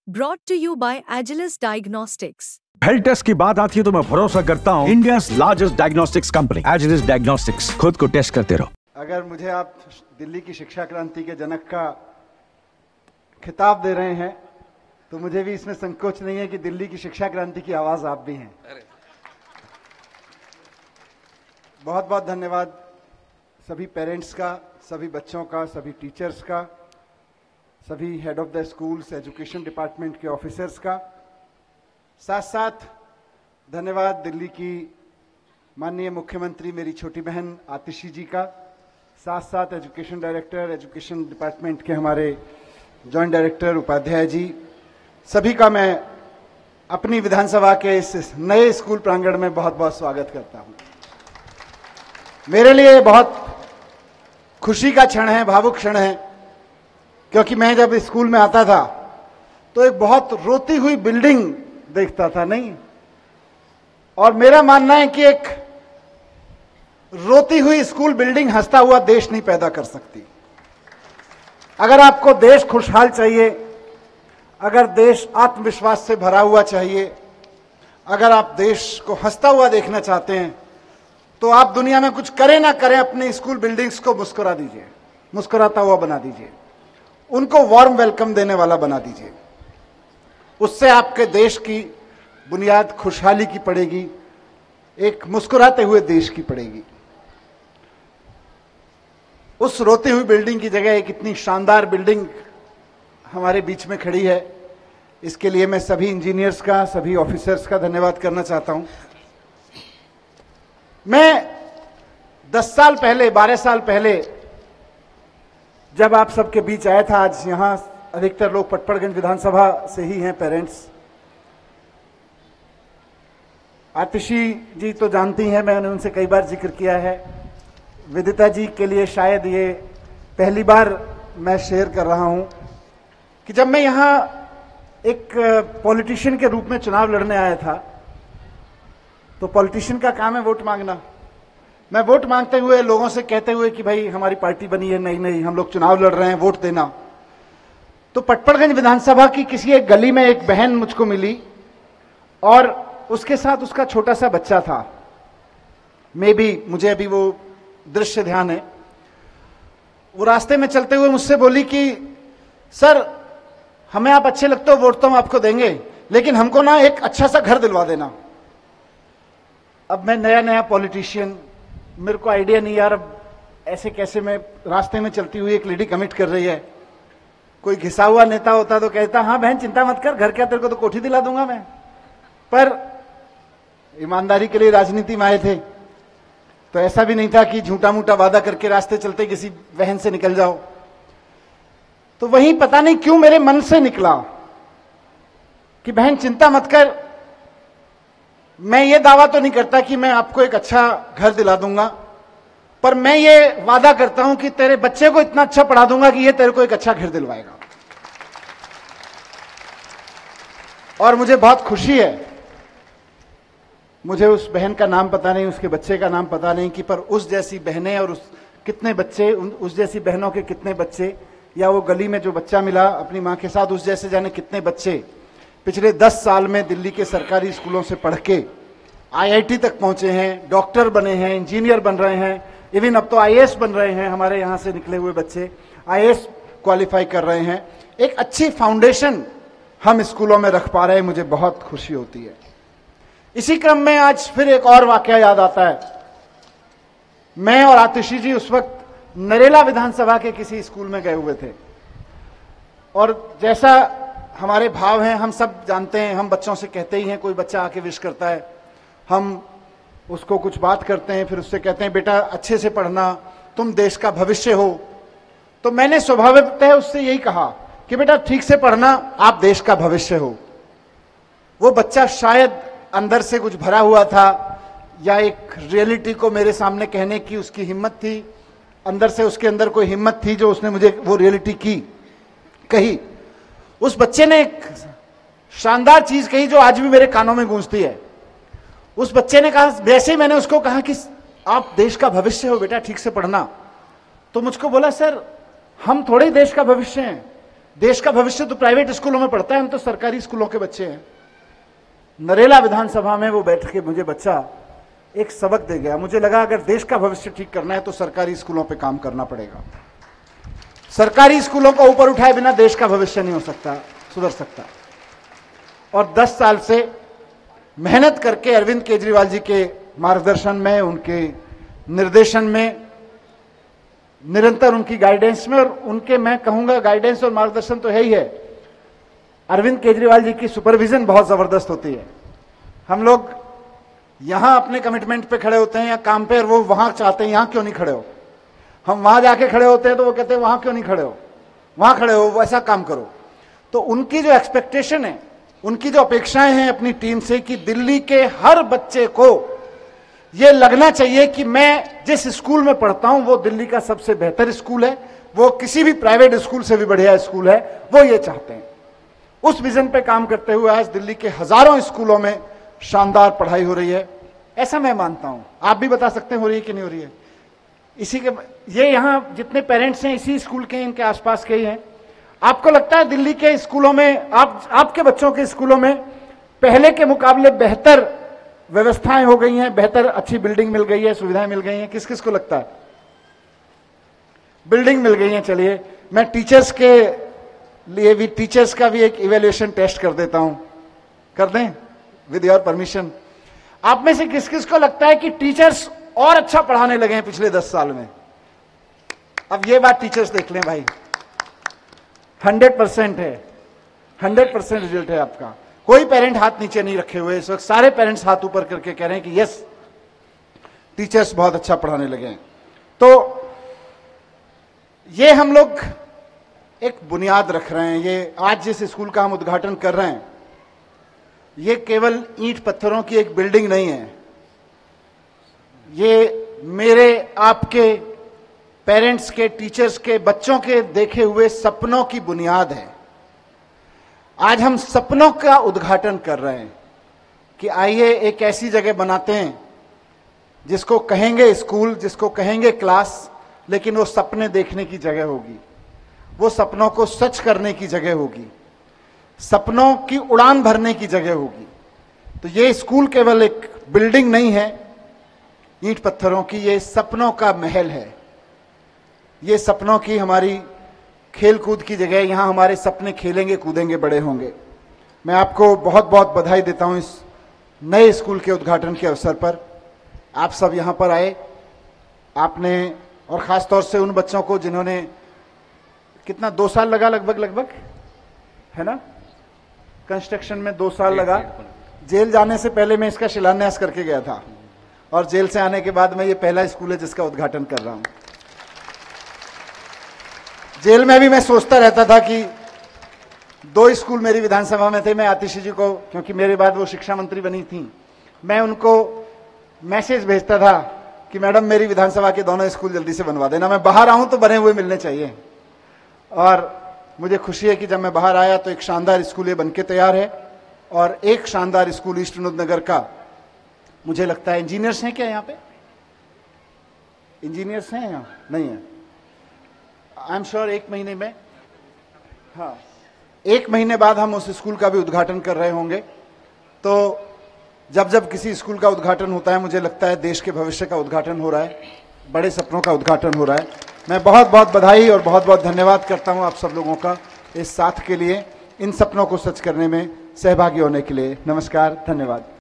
Brought to you by Agilus Diagnostics. Health test की बात आती है तो मैं भरोसा करता हूँ India largest diagnostics company Agilus diagnostics. खुद को टेस्ट करते रहो। अगर मुझे आप दिल्ली की शिक्षा क्रांति के जनक का खिताब दे रहे हैं तो मुझे भी इसमें संकोच नहीं है कि दिल्ली की शिक्षा क्रांति की आवाज आप भी हैं। बहुत बहुत धन्यवाद सभी पेरेंट्स का, सभी बच्चों का, सभी टीचर्स का, सभी head of the schools, education department के ऑफिसर्स का। साथ साथ धन्यवाद दिल्ली की माननीय मुख्यमंत्री मेरी छोटी बहन आतिशी जी का। साथ साथ एजुकेशन डायरेक्टर, एजुकेशन डिपार्टमेंट के हमारे जॉइंट डायरेक्टर उपाध्याय जी, सभी का मैं अपनी विधानसभा के इस नए स्कूल प्रांगण में बहुत बहुत स्वागत करता हूं। मेरे लिए बहुत खुशी का क्षण है, भावुक क्षण है, क्योंकि मैं जब स्कूल में आता था तो एक बहुत रोती हुई बिल्डिंग देखता था नहीं, और मेरा मानना है कि एक रोती हुई स्कूल बिल्डिंग हंसता हुआ देश नहीं पैदा कर सकती। अगर आपको देश खुशहाल चाहिए, अगर देश आत्मविश्वास से भरा हुआ चाहिए, अगर आप देश को हंसता हुआ देखना चाहते हैं, तो आप दुनिया में कुछ करें ना करें, अपने स्कूल बिल्डिंग्स को मुस्कुरा दीजिए, मुस्कुराता हुआ बना दीजिए, उनको वार्म वेलकम देने वाला बना दीजिए। उससे आपके देश की बुनियाद खुशहाली की पड़ेगी, एक मुस्कुराते हुए देश की पड़ेगी। उस रोती हुई बिल्डिंग की जगह एक इतनी शानदार बिल्डिंग हमारे बीच में खड़ी है। इसके लिए मैं सभी इंजीनियर्स का, सभी ऑफिसर्स का धन्यवाद करना चाहता हूं। मैं 10 साल पहले, 12 साल पहले जब आप सबके बीच आया था, आज यहां अधिकतर लोग पटपड़गंज विधानसभा से ही हैं, पेरेंट्स। आतिशी जी तो जानती हैं, मैंने उनसे कई बार जिक्र किया है। विदिता जी के लिए शायद ये पहली बार मैं शेयर कर रहा हूं कि जब मैं यहां एक पॉलिटिशियन के रूप में चुनाव लड़ने आया था, तो पॉलिटिशियन का काम है वोट मांगना। मैं वोट मांगते हुए लोगों से कहते हुए कि भाई हमारी पार्टी बनी है, नहीं नहीं हम लोग चुनाव लड़ रहे हैं, वोट देना। तो पटपड़गंज विधानसभा की किसी एक गली में एक बहन मुझको मिली और उसके साथ उसका छोटा सा बच्चा था। मे बी, मुझे अभी वो दृश्य ध्यान है। वो रास्ते में चलते हुए मुझसे बोली कि सर हमें आप अच्छे लगते हो, वोट तो हम आपको देंगे, लेकिन हमको ना एक अच्छा सा घर दिलवा देना। अब मैं नया नया पॉलिटिशियन, मेरे को आइडिया नहीं यार अब ऐसे कैसे। मैं रास्ते में चलती हुई एक लेडी कमिट कर रही है। कोई घिसा हुआ नेता होता तो कहता हाँ बहन चिंता मत कर, घर क्या तेरे को तो कोठी दिला दूंगा मैं। पर ईमानदारी के लिए राजनीति में आए थे, तो ऐसा भी नहीं था कि झूठा मूठा वादा करके रास्ते चलते किसी बहन से निकल जाओ। तो वहीं पता नहीं क्यों मेरे मन से निकला कि बहन चिंता मत कर, मैं ये दावा तो नहीं करता कि मैं आपको एक अच्छा घर दिला दूंगा, पर मैं ये वादा करता हूं कि तेरे बच्चे को इतना अच्छा पढ़ा दूंगा कि ये तेरे को एक अच्छा घर दिलवाएगा। और मुझे बहुत खुशी है, मुझे उस बहन का नाम पता नहीं, उसके बच्चे का नाम पता नहीं, कि पर उस जैसी बहनें और उस कितने बच्चे, उस जैसी बहनों के कितने बच्चे, या वो गली में जो बच्चा मिला अपनी मां के साथ, उस जैसे जाने कितने बच्चे पिछले 10 साल में दिल्ली के सरकारी स्कूलों से पढ़ के आईआईटी तक पहुंचे हैं, डॉक्टर बने हैं, इंजीनियर बन रहे हैं, इवन अब तो आईएएस बन रहे हैं। हमारे यहां से निकले हुए बच्चे आईएएस क्वालिफाई कर रहे हैं। एक अच्छी फाउंडेशन हम स्कूलों में रख पा रहे हैं, मुझे बहुत खुशी होती है। इसी क्रम में आज फिर एक और वाकया याद आता है। मैं और आतिशी जी उस वक्त नरेला विधानसभा के किसी स्कूल में गए हुए थे, और जैसा हमारे भाव हैं हम सब जानते हैं, हम बच्चों से कहते ही हैं, कोई बच्चा आके विश करता है, हम उसको कुछ बात करते हैं, फिर उससे कहते हैं बेटा अच्छे से पढ़ना, तुम देश का भविष्य हो। तो मैंने स्वाभाविकतः उससे यही कहा कि बेटा ठीक से पढ़ना, आप देश का भविष्य हो। वो बच्चा शायद अंदर से कुछ भरा हुआ था, या एक रियलिटी को मेरे सामने कहने की उसकी हिम्मत थी, अंदर से उसके अंदर कोई हिम्मत थी जो उसने मुझे वो रियलिटी कही। उस बच्चे ने एक शानदार चीज कही जो आज भी मेरे कानों में गूंजती है। उस बच्चे ने कहा, वैसे ही मैंने उसको कहा कि आप देश का भविष्य हो बेटा, ठीक से पढ़ना, तो मुझको बोला सर हम थोड़े ही देश का भविष्य हैं, देश का भविष्य तो प्राइवेट स्कूलों में पढ़ता है, हम तो सरकारी स्कूलों के बच्चे हैं। नरेला विधानसभा में वो बैठ के मुझे बच्चा एक सबक दे गया। मुझे लगा अगर देश का भविष्य ठीक करना है तो सरकारी स्कूलों पे काम करना पड़ेगा। सरकारी स्कूलों को ऊपर उठाए बिना देश का भविष्य नहीं हो सकता, सुधर सकता। और 10 साल से मेहनत करके अरविंद केजरीवाल जी के मार्गदर्शन में, उनके निर्देशन में, निरंतर उनकी गाइडेंस में, और उनके मैं कहूंगा गाइडेंस और मार्गदर्शन तो है ही है, अरविंद केजरीवाल जी की सुपरविजन बहुत जबरदस्त होती है। हम लोग यहां अपने कमिटमेंट पे खड़े होते हैं या काम पे, और वो वहां चाहते हैं यहां क्यों नहीं खड़े हो। हम वहां जाके खड़े होते हैं तो वो कहते हैं वहां क्यों नहीं खड़े हो, वहां खड़े हो, वैसा काम करो। तो उनकी जो एक्सपेक्टेशन है, उनकी जो अपेक्षाएं हैं अपनी टीम से कि दिल्ली के हर बच्चे को यह लगना चाहिए कि मैं जिस स्कूल में पढ़ता हूं वो दिल्ली का सबसे बेहतर स्कूल है, वो किसी भी प्राइवेट स्कूल से भी बढ़िया स्कूल है, वो ये चाहते हैं। उस विजन पे काम करते हुए आज दिल्ली के हजारों स्कूलों में शानदार पढ़ाई हो रही है, ऐसा मैं मानता हूं। आप भी बता सकते हैं हो रही है कि नहीं हो रही है। इसी के ये यहां जितने पेरेंट्स हैं इसी स्कूल के, इनके आसपास के ही हैं। आपको लगता है दिल्ली के स्कूलों में, आपके बच्चों के स्कूलों में पहले के मुकाबले बेहतर व्यवस्थाएं हो गई हैं, बेहतर अच्छी बिल्डिंग मिल गई है, सुविधाएं मिल गई हैं? किस किस को लगता है बिल्डिंग मिल गई है? चलिए मैं टीचर्स के लिए भी, टीचर्स का भी एक इवैल्यूएशन टेस्ट कर देता हूं, कर दें विद योर परमिशन। आप में से किस किस को लगता है कि टीचर्स और अच्छा पढ़ाने लगे हैं पिछले 10 साल में? अब ये बात टीचर्स देख लें भाई, 100% है, 100% रिजल्ट है आपका। कोई पेरेंट हाथ नीचे नहीं रखे हुए इस वक्त, सारे पेरेंट्स हाथ ऊपर करके कह रहे हैं कि यस टीचर्स बहुत अच्छा पढ़ाने लगे हैं। तो ये हम लोग एक बुनियाद रख रहे हैं। ये आज जिस स्कूल का हम उद्घाटन कर रहे हैं, ये केवल ईंट पत्थरों की एक बिल्डिंग नहीं है, ये मेरे, आपके, पेरेंट्स के, टीचर्स के, बच्चों के देखे हुए सपनों की बुनियाद है। आज हम सपनों का उद्घाटन कर रहे हैं कि आइए एक ऐसी जगह बनाते हैं जिसको कहेंगे स्कूल, जिसको कहेंगे क्लास, लेकिन वो सपने देखने की जगह होगी, वो सपनों को सच करने की जगह होगी, सपनों की उड़ान भरने की जगह होगी। तो ये स्कूल केवल एक बिल्डिंग नहीं है ईंट पत्थरों की, ये सपनों का महल है, ये सपनों की हमारी खेल कूद की जगह, यहां हमारे सपने खेलेंगे, कूदेंगे, बड़े होंगे। मैं आपको बहुत बहुत बधाई देता हूं इस नए स्कूल के उद्घाटन के अवसर पर। आप सब यहां पर आए, आपने, और खास तौर से उन बच्चों को जिन्होंने, कितना 2 साल लगा लगभग है ना, कंस्ट्रक्शन में 2 साल लगा। जेल जाने से पहले मैं इसका शिलान्यास करके गया था, और जेल से आने के बाद मैं ये पहला स्कूल है जिसका उद्घाटन कर रहा हूं। जेल में भी मैं सोचता रहता था कि 2 स्कूल मेरी विधानसभा में थे, मैं आतिशी जी को, क्योंकि मेरे बाद वो शिक्षा मंत्री बनी थी, मैं उनको मैसेज भेजता था कि मैडम मेरी विधानसभा के दोनों स्कूल जल्दी से बनवा देना, मैं बाहर आऊं तो बने हुए मिलने चाहिए। और मुझे खुशी है कि जब मैं बाहर आया तो एक शानदार स्कूल ये बनके तैयार है, और एक शानदार स्कूल ईस्ट विनोद नगर का, मुझे लगता है इंजीनियर्स हैं क्या यहाँ पे? इंजीनियर्स हैं यहाँ? नहीं है। आई एम श्योर 1 महीने में, हाँ 1 महीने बाद हम उस स्कूल का भी उद्घाटन कर रहे होंगे। तो जब जब किसी स्कूल का उद्घाटन होता है, मुझे लगता है देश के भविष्य का उद्घाटन हो रहा है, बड़े सपनों का उद्घाटन हो रहा है। मैं बहुत बहुत बधाई और बहुत बहुत धन्यवाद करता हूं आप सब लोगों का इस साथ के लिए, इन सपनों को सच करने में सहभागी होने के लिए। नमस्कार, धन्यवाद।